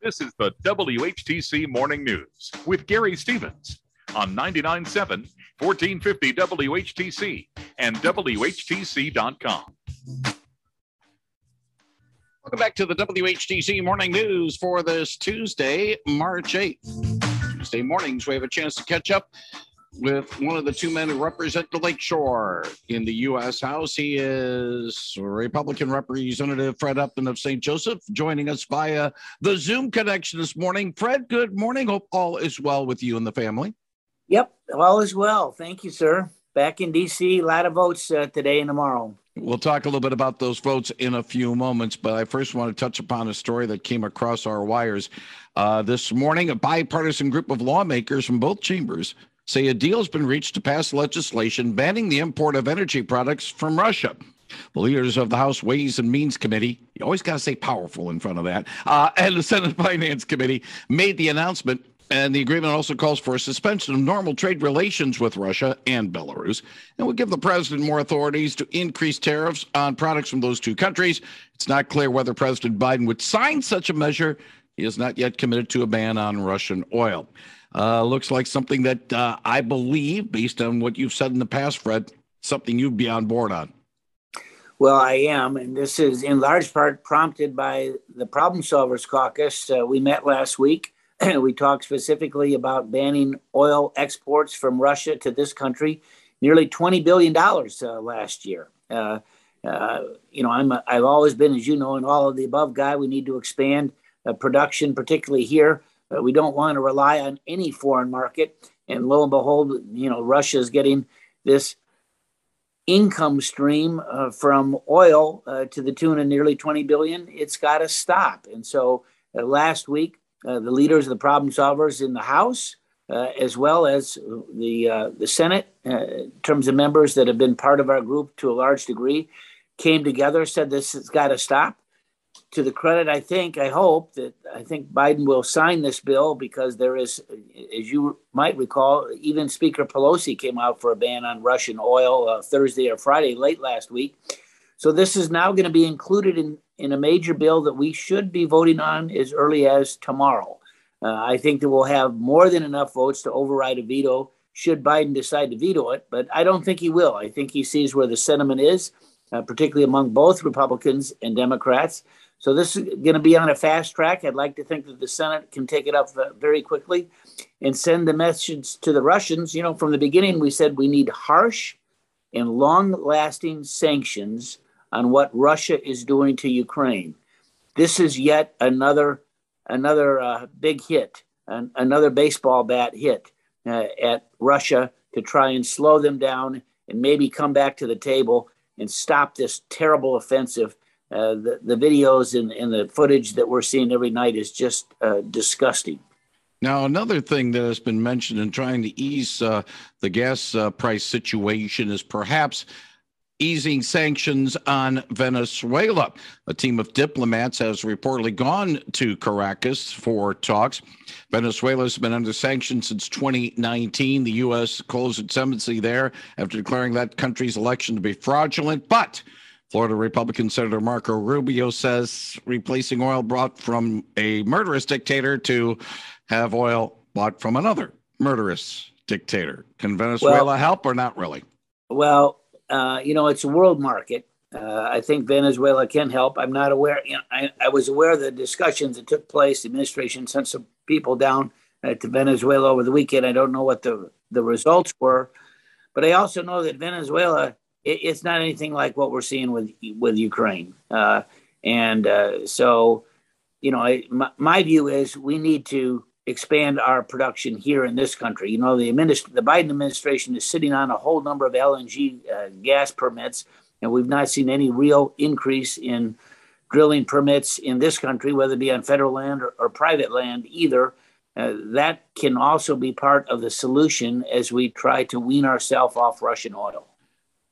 This is the WHTC Morning News with Gary Stevens on 99.7, 1450 WHTC and WHTC.com. Welcome back to the WHTC Morning News for this Tuesday, March 8th. Tuesday mornings, we have a chance to catch up with one of the two men who represent the Lakeshore in the U.S. House. He is Republican Representative Fred Upton of St. Joseph, joining us via the Zoom connection this morning. Fred, good morning. Hope all is well with you and the family. Yep, all is well. Thank you, sir. Back in D.C., a lot of votes today and tomorrow. We'll talk a little bit about those votes in a few moments, but I first want to touch upon a story that came across our wires this morning. A bipartisan group of lawmakers from both chambers say a deal has been reached to pass legislation banning the import of energy products from Russia. The leaders of the House Ways and Means Committee, you always got to say powerful in front of that, and the Senate Finance Committee made the announcement, and the agreement also calls for a suspension of normal trade relations with Russia and Belarus, and would give the president more authorities to increase tariffs on products from those two countries. It's not clear whether President Biden would sign such a measure. He has not yet committed to a ban on Russian oil. Looks like something that I believe, based on what you've said in the past, Fred, something you'd be on board on. Well, I am, and this is in large part prompted by the Problem Solvers Caucus. We met last week. We talked specifically about banning oil exports from Russia to this country, nearly $20 billion last year. I've always been, as you know, an all of the above guy. We need to expand production, particularly here. We don't want to rely on any foreign market. And lo and behold, Russia is getting this income stream from oil to the tune of nearly $20 billion. It's got to stop. And so last week, the leaders of the problem solvers in the House, as well as the Senate, in terms of members that have been part of our group to a large degree, came together, said this has got to stop. To the credit, I think Biden will sign this bill because there is, as you might recall, even Speaker Pelosi came out for a ban on Russian oil Thursday or Friday late last week. So this is now going to be included in a major bill that we should be voting on as early as tomorrow. I think that we'll have more than enough votes to override a veto should Biden decide to veto it, but I don't think he will. I think he sees where the sentiment is, particularly among both Republicans and Democrats. So this is going to be on a fast track. I'd like to think that the Senate can take it up very quickly and send the message to the Russians. From the beginning, we said we need harsh and long-lasting sanctions on what Russia is doing to Ukraine. This is yet another big hit, another baseball bat hit at Russia to try and slow them down and maybe come back to the table and stop this terrible offensive. The videos and the footage that we're seeing every night is just disgusting. Now, another thing that has been mentioned in trying to ease the gas price situation is perhaps easing sanctions on Venezuela. A team of diplomats has reportedly gone to Caracas for talks. Venezuela has been under sanctions since 2019. The U.S. closed its embassy there after declaring that country's election to be fraudulent. But Florida Republican Senator Marco Rubio says replacing oil brought from a murderous dictator to have oil bought from another murderous dictator. Can Venezuela help or not really? Well, it's a world market. I think Venezuela can help. I'm not aware. I was aware of the discussions that took place. The administration sent some people down to Venezuela over the weekend. I don't know what the results were, but I also know that Venezuela, it's not anything like what we're seeing with Ukraine. My view is we need to expand our production here in this country. The Biden administration is sitting on a whole number of LNG gas permits, and we've not seen any real increase in drilling permits in this country, whether it be on federal land or private land either. That can also be part of the solution as we try to wean ourselves off Russian oil.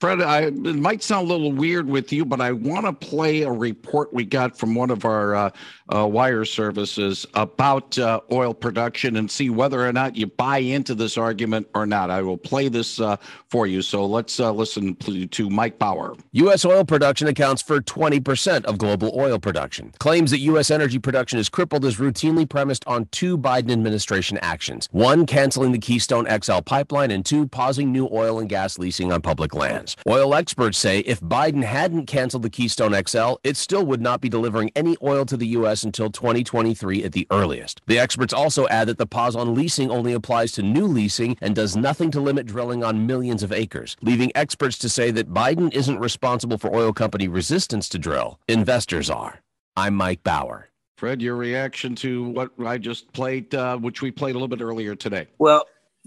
Fred, it might sound a little weird with you, but I want to play a report we got from one of our wire services about oil production and see whether or not you buy into this argument or not. I will play this for you. So let's listen to Mike Bauer. U.S. oil production accounts for 20% of global oil production. Claims that U.S. energy production is crippled is routinely premised on two Biden administration actions. One, canceling the Keystone XL pipeline, and two, pausing new oil and gas leasing on public lands. Oil experts say if Biden hadn't canceled the Keystone XL, it still would not be delivering any oil to the U.S. until 2023 at the earliest. The experts also add that the pause on leasing only applies to new leasing and does nothing to limit drilling on millions of acres, leaving experts to say that Biden isn't responsible for oil company resistance to drill. Investors are. I'm Mike Bauer. Fred, your reaction to what I just played, which we played a little bit earlier today. Well,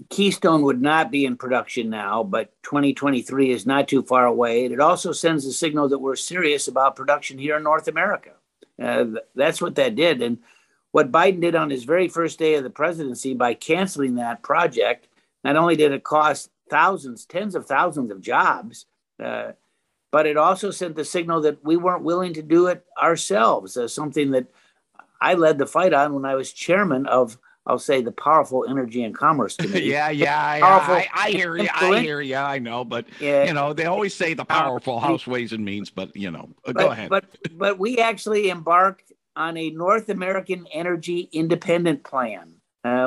Keystone would not be in production now, but 2023 is not too far away. And it also sends a signal that we're serious about production here in North America. That's what that did. And what Biden did on his very first day of the presidency by canceling that project, not only did it cost thousands, tens of thousands of jobs, but it also sent the signal that we weren't willing to do it ourselves, something that I led the fight on when I was chairman of, I'll say, the powerful Energy and Commerce Committee. I hear you. I know, but you know, they always say the powerful House Ways and Means, but you know, go ahead. But we actually embarked on a North American energy independent plan.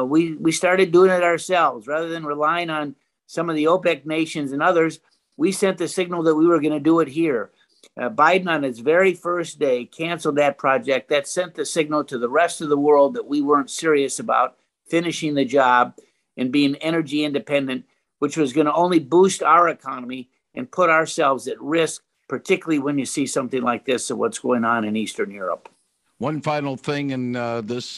We started doing it ourselves rather than relying on some of the OPEC nations and others. We sent the signal that we were going to do it here. Biden, on his very first day, canceled that project. That sent the signal to the rest of the world that we weren't serious about finishing the job and being energy independent, which was going to only boost our economy and put ourselves at risk, particularly when you see something like this of what's going on in Eastern Europe. One final thing, and this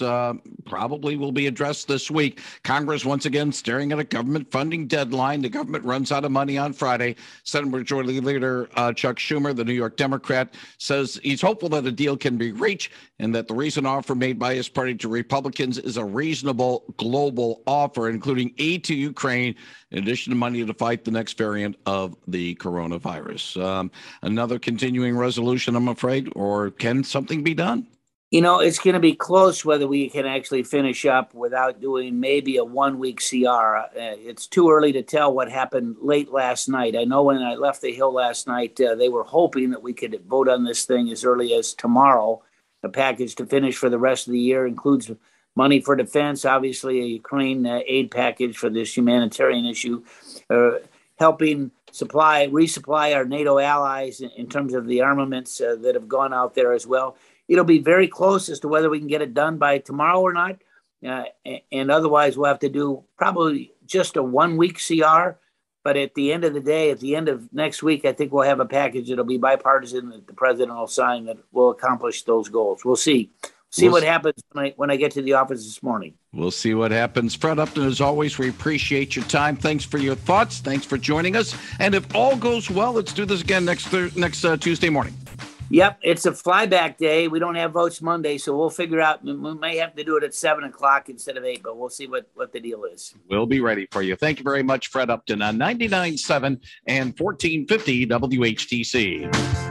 probably will be addressed this week. Congress once again staring at a government funding deadline. The government runs out of money on Friday. Senate Majority Leader Chuck Schumer, the New York Democrat, says he's hopeful that a deal can be reached and that the recent offer made by his party to Republicans is a reasonable global offer, including aid to Ukraine, in addition to money to fight the next variant of the coronavirus. Another continuing resolution, I'm afraid, or can something be done? You know, it's going to be close whether we can actually finish up without doing maybe a 1-week CR. It's too early to tell what happened late last night. I know when I left the Hill last night, they were hoping that we could vote on this thing as early as tomorrow. The package to finish for the rest of the year includes money for defense, obviously a Ukraine aid package for this humanitarian issue, helping resupply our NATO allies in terms of the armaments that have gone out there as well. It'll be very close as to whether we can get it done by tomorrow or not. And otherwise, we'll have to do probably just a 1-week CR. But at the end of the day, at the end of next week, I think we'll have a package that'll be bipartisan that the president will sign that will accomplish those goals. We'll see. What happens when I get to the office this morning. We'll see what happens. Fred Upton, as always, we appreciate your time. Thanks for your thoughts. Thanks for joining us. And if all goes well, let's do this again next Tuesday morning. Yep, it's a flyback day. We don't have votes Monday, so we'll figure out. We may have to do it at 7 o'clock instead of 8, but we'll see what the deal is. We'll be ready for you. Thank you very much, Fred Upton, on 99.7 and 1450 WHTC.